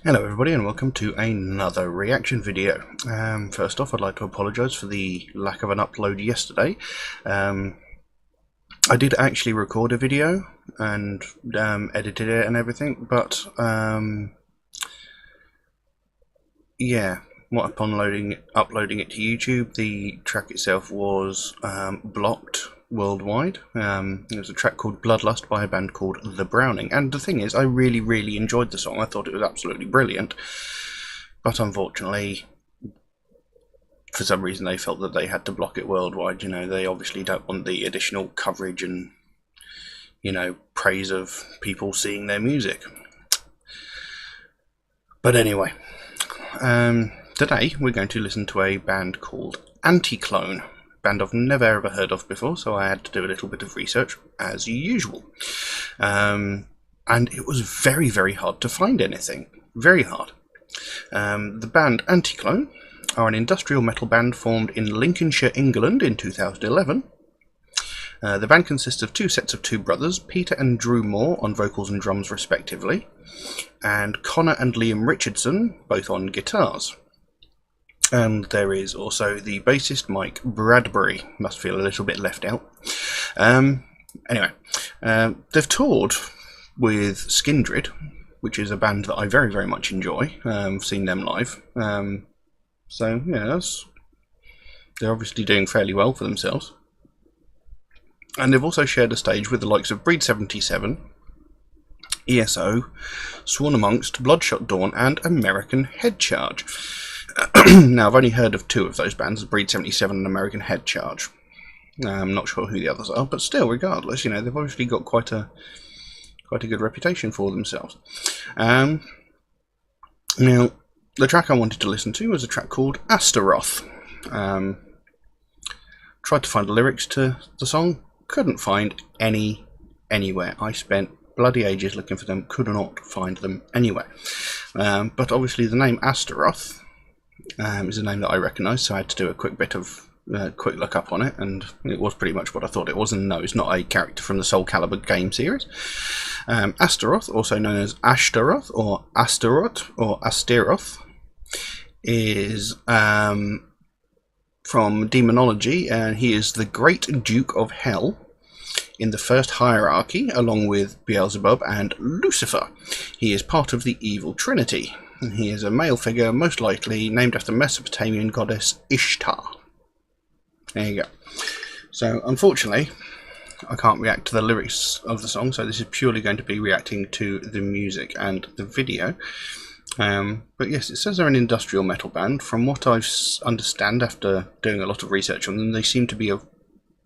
Hello everybody and welcome to another reaction video. First off, I'd like to apologise for the lack of an upload yesterday. I did actually record a video and edited it and everything, but yeah, upon uploading it to YouTube, the track itself was blocked worldwide. It was a track called Bloodlust by a band called The Browning, and the thing is, I really enjoyed the song. I thought it was absolutely brilliant, but unfortunately, for some reason they felt that they had to block it worldwide. You know, they obviously don't want the additional coverage and, you know, praise of people seeing their music. But anyway, today we're going to listen to a band called Anticlone. Band I've never ever heard of before, so I had to do a little bit of research as usual, and it was very hard to find anything. Very hard. The band Anticlone are an industrial metal band formed in Lincolnshire, England in 2011. The band consists of two sets of two brothers, Peter and Drew Moore on vocals and drums respectively, and Connor and Liam Richardson both on guitars. And there is also the bassist Mike Bradbury. Must feel a little bit left out. Anyway, they've toured with Skindred, which is a band that I very much enjoy. I've seen them live. So yeah, they're obviously doing fairly well for themselves. And they've also shared a stage with the likes of Breed 77, ESO, Sworn Amongst, Bloodshot Dawn, and American Head Charge. Now, I've only heard of two of those bands, Breed 77 and American Head Charge. I'm not sure who the others are, but still, regardless, you know, they've obviously got quite a good reputation for themselves. Now, the track I wanted to listen to was a track called Astaroth. Tried to find the lyrics to the song, couldn't find anywhere. I spent bloody ages looking for them, could not find them anywhere. But obviously the name Astaroth is a name that I recognise, so I had to do a quick look up on it, and it was pretty much what I thought it was. And no, it's not a character from the Soul Calibur game series. Astaroth, also known as Ashtaroth or Astaroth or Astaroth, is from demonology, and he is the Great Duke of Hell in the first hierarchy, along with Beelzebub and Lucifer. He is part of the evil trinity. He is a male figure, most likely named after Mesopotamian goddess Ishtar. There you go. So, unfortunately, I can't react to the lyrics of the song, so this is purely going to be reacting to the music and the video. But yes, it says they're an industrial metal band. From what I understand after doing a lot of research on them, they seem to be a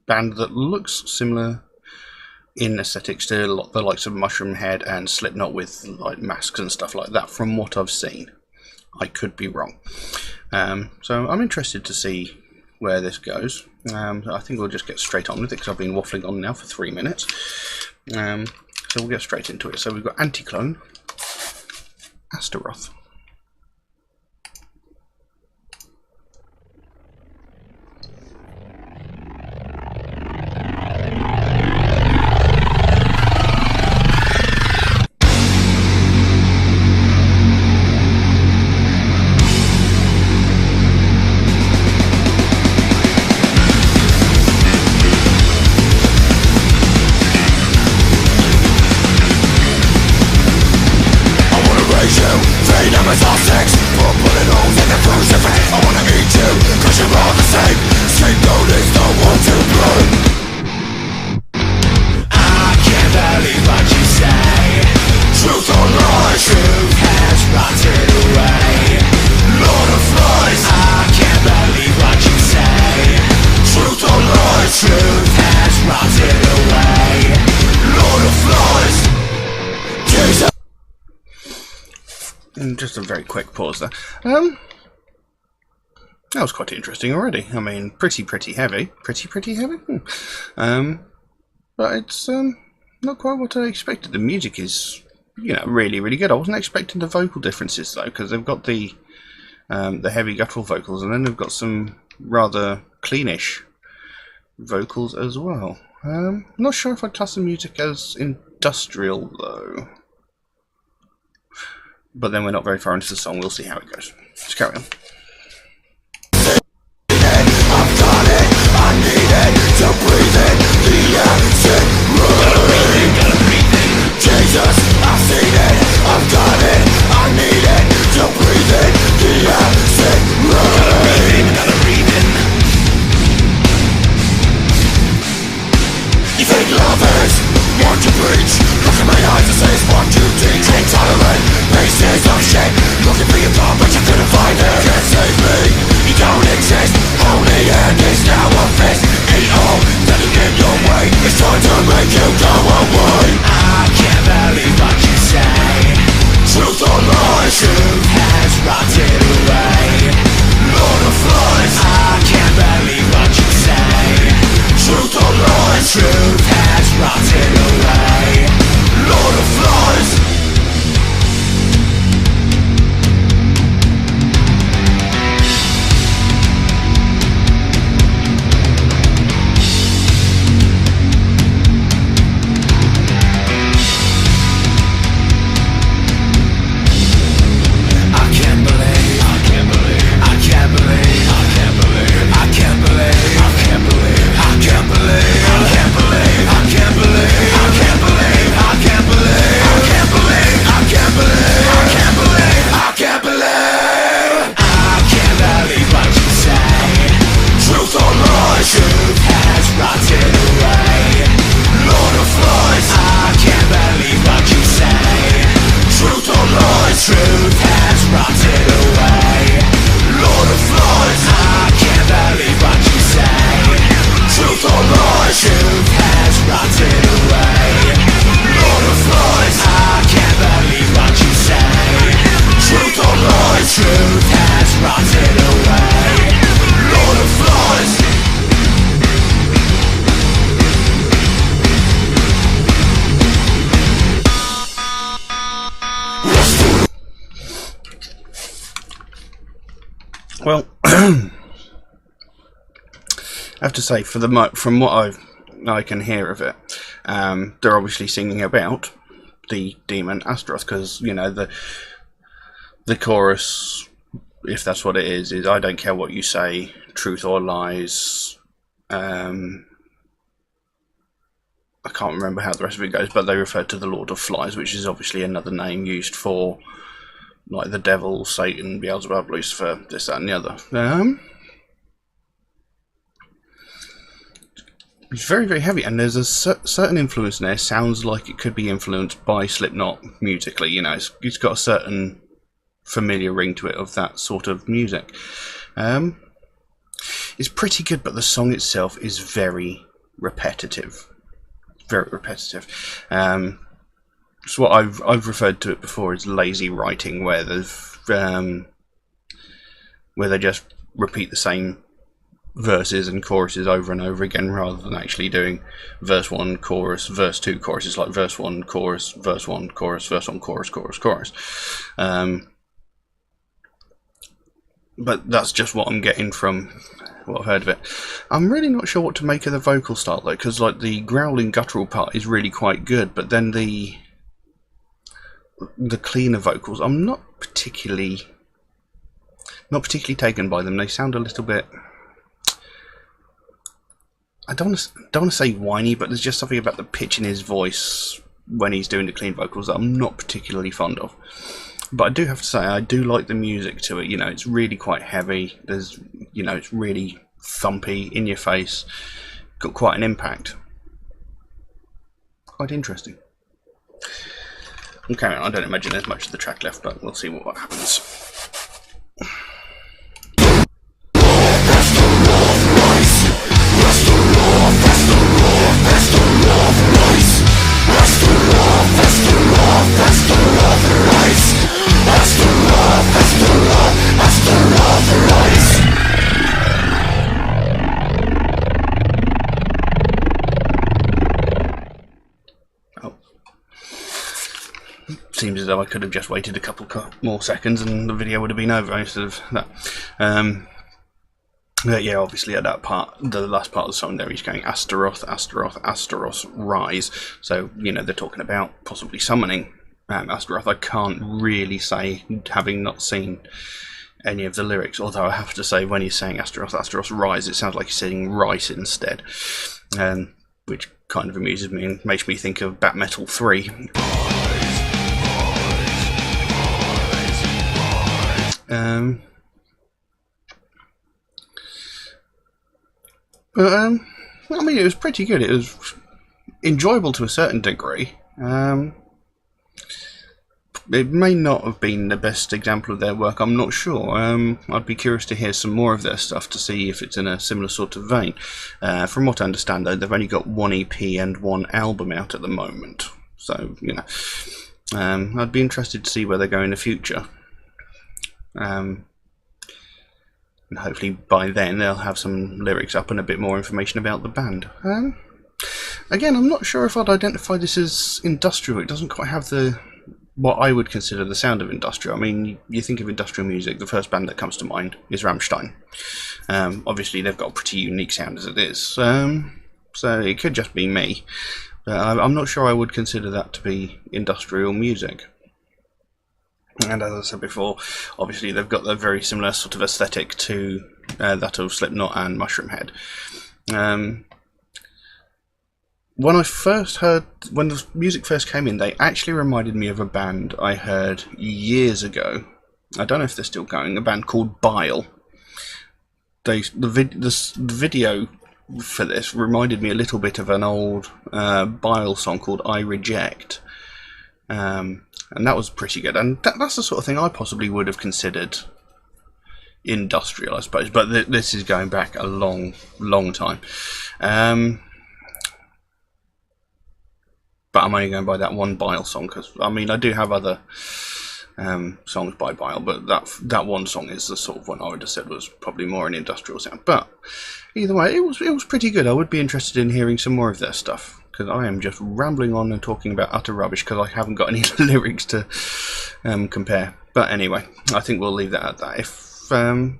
band that looks similar in aesthetics to the likes of Mushroom Head and Slipknot, with like masks and stuff like that, from what I've seen. I could be wrong. So I'm interested to see where this goes. I think we'll just get straight on with it, because I've been waffling on now for 3 minutes. So we'll get straight into it. So we've got Anticlone, Astaroth. And just a very quick pause there. That was quite interesting already. I mean, pretty heavy. Pretty heavy? But it's not quite what I expected. The music is, you know, really good. I wasn't expecting the vocal differences though, because they've got the heavy guttural vocals, and then they've got some rather cleanish vocals as well. Not sure if I'd class the music as industrial though. but then we're not very far into the song. We'll see how it goes. Let's carry on. I've got it, I need it to breathe in the acid rain. Gotta breathe in. Jesus, I've seen it, I've got it, I need it to breathe in the acid rain. Gotta breathe in. You think lovers want to preach? Look in my eyes and say it's what you teach. Intolerant pieces of shit, looking for your God but you couldn't find it. Can't save me, you don't exist. Only hand is now a fist. Eat all that is in your way. It's time to make you go away. I can't believe what you say. Truth or lies? Truth has rotted away. Lord of Flies. I can't believe what you say. Truth or lies? Truth has rotted away. Lord of Flies. Well, I have to say, from what I can hear of it, they're obviously singing about the demon Astaroth, because you know the chorus, if that's what it is I don't care what you say, truth or lies. I can't remember how the rest of it goes, but they refer to the Lord of Flies, which is obviously another name used for like the devil, Satan, Beelzebub, Lucifer, this, that, and the other. It's very, very heavy, and there's a certain influence in there. Sounds like it could be influenced by Slipknot musically. You know, it's got a certain familiar ring to it of that sort of music. It's pretty good, but the song itself is very repetitive. Very repetitive. So what I've referred to it before as lazy writing, where they just repeat the same verses and choruses over and over again, rather than actually doing verse 1, chorus, verse 2, chorus. It's like verse 1, chorus, verse 1, chorus, verse 1, chorus, chorus, chorus. But that's just what I'm getting from what I've heard of it. I'm really not sure what to make of the vocal style though, because like the growling guttural part is really quite good, but then the cleaner vocals, I'm not particularly taken by them. They sound a little bit, I don't want to say whiny, but there's just something about the pitch in his voice when he's doing the clean vocals that I'm not particularly fond of. But I do have to say, I do like the music to it. You know, it's really quite heavy. There's, you know, it's really thumpy, in your face. Got quite an impact. Quite interesting. Okay, I don't imagine there's much of the track left, but we'll see what happens. Seems as though I could have just waited a couple more seconds and the video would have been over instead of that. But yeah, obviously at that part, the last part of the song there, he's going Astaroth, Astaroth, Astaroth, rise. So, you know, they're talking about possibly summoning Astaroth. I can't really say, having not seen any of the lyrics, although I have to say, when he's saying Astaroth, Astaroth rise, it sounds like he's saying right instead, which kind of amuses me and makes me think of Bat Metal 3. But I mean, it was pretty good. It was enjoyable to a certain degree. It may not have been the best example of their work, I'm not sure. I'd be curious to hear some more of their stuff to see if it's in a similar sort of vein. From what I understand, though, they've only got one EP and one album out at the moment. So, you know, I'd be interested to see where they go in the future. And hopefully by then they'll have some lyrics up and a bit more information about the band. Again, I'm not sure if I'd identify this as industrial. It doesn't quite have what I would consider the sound of industrial. I mean, you think of industrial music, the first band that comes to mind is Rammstein. Obviously, they've got a pretty unique sound as it is, so it could just be me. But I'm not sure I would consider that to be industrial music. And as I said before, obviously they've got a very similar sort of aesthetic to that of Slipknot and Mushroomhead. When the music first came in, they actually reminded me of a band I heard years ago. I don't know if they're still going. A band called Bile. The video for this reminded me a little bit of an old Bile song called "I Reject," and that was pretty good. And that's the sort of thing I possibly would have considered industrial, I suppose. But this is going back a long, long time. But I'm only going by that one Bile song, because, I mean, I do have other songs by Bile, but that one song is the sort of one I would have said was probably more an industrial sound. But either way, it was pretty good. I would be interested in hearing some more of their stuff, because I am just rambling on and talking about utter rubbish, because I haven't got any lyrics to compare. But anyway, I think we'll leave that at that.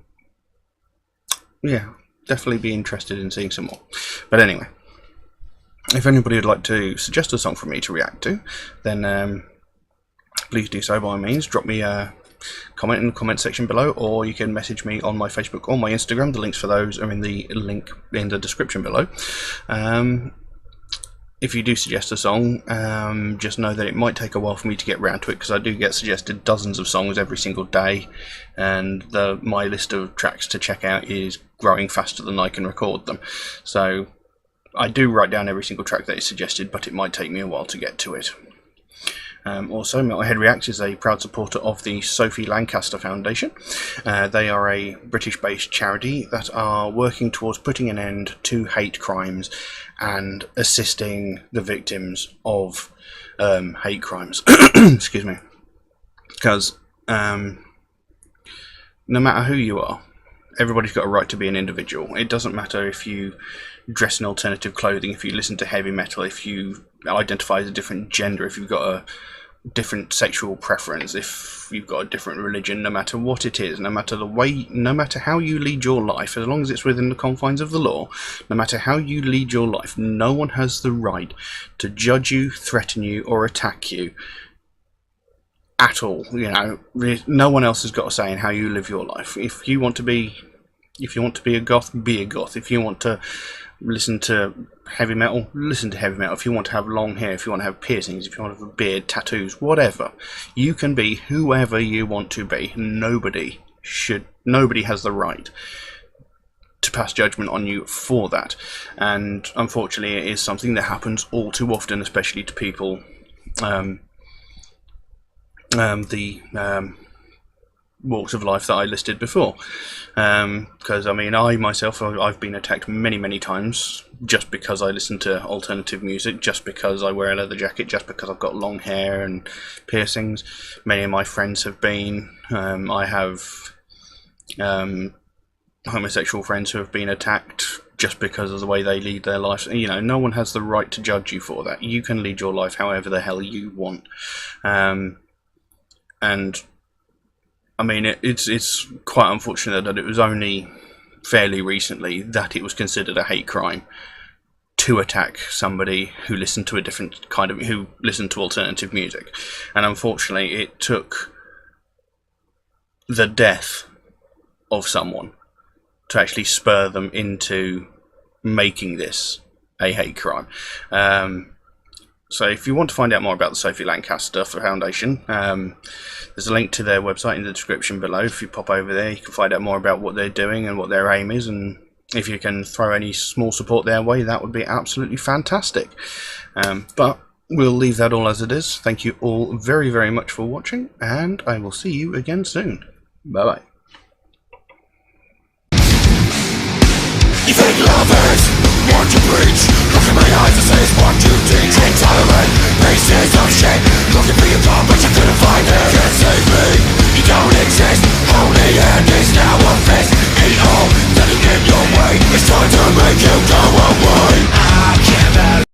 Yeah, definitely be interested in seeing some more. But anyway, if anybody would like to suggest a song for me to react to, then please do so by all means. Drop me a comment in the comment section below, or you can message me on my Facebook or my Instagram. The links for those are in the link in the description below. If you do suggest a song, just know that it might take a while for me to get round to it, because I do get suggested dozens of songs every single day, and my list of tracks to check out is growing faster than I can record them. So I do write down every single track that is suggested, but it might take me a while to get to it. Also, Metalhead Reacts is a proud supporter of the Sophie Lancaster Foundation. They are a British-based charity that are working towards putting an end to hate crimes and assisting the victims of hate crimes. Excuse me. Because no matter who you are, everybody's got a right to be an individual. It doesn't matter if you dress in alternative clothing, if you listen to heavy metal, if you identify as a different gender, if you've got a different sexual preference, if you've got a different religion, no matter what it is, no matter how you lead your life, as long as it's within the confines of the law, no matter how you lead your life, no one has the right to judge you, threaten you, or attack you at all. You know, no one else has got a say in how you live your life. If you want to be a goth, be a goth. If you want to listen to heavy metal, listen to heavy metal. If you want to have long hair, if you want to have piercings, if you want to have a beard, tattoos, whatever, you can be whoever you want to be. Nobody has the right to pass judgment on you for that. And unfortunately, it is something that happens all too often, especially to people walks of life that I listed before, because I mean, I myself, I've been attacked many times just because I listen to alternative music, just because I wear a leather jacket, just because I've got long hair and piercings. Many of my friends have been. I have homosexual friends who have been attacked just because of the way they lead their lives. You know, no one has the right to judge you for that. You can lead your life however the hell you want, and I mean, it's quite unfortunate that it was only fairly recently that it was considered a hate crime to attack somebody who listened to a different kind of, who listened to alternative music. And unfortunately, it took the death of someone to actually spur them into making this a hate crime. So if you want to find out more about the Sophie Lancaster Foundation, there's a link to their website in the description below. If you pop over there, you can find out more about what they're doing and what their aim is, and if you can throw any small support their way, that would be absolutely fantastic. But we'll leave that all as it is. Thank you all very, very much for watching, and I will see you again soon. Bye-bye. You fake lovers want to preach. Look in my eyes and say it's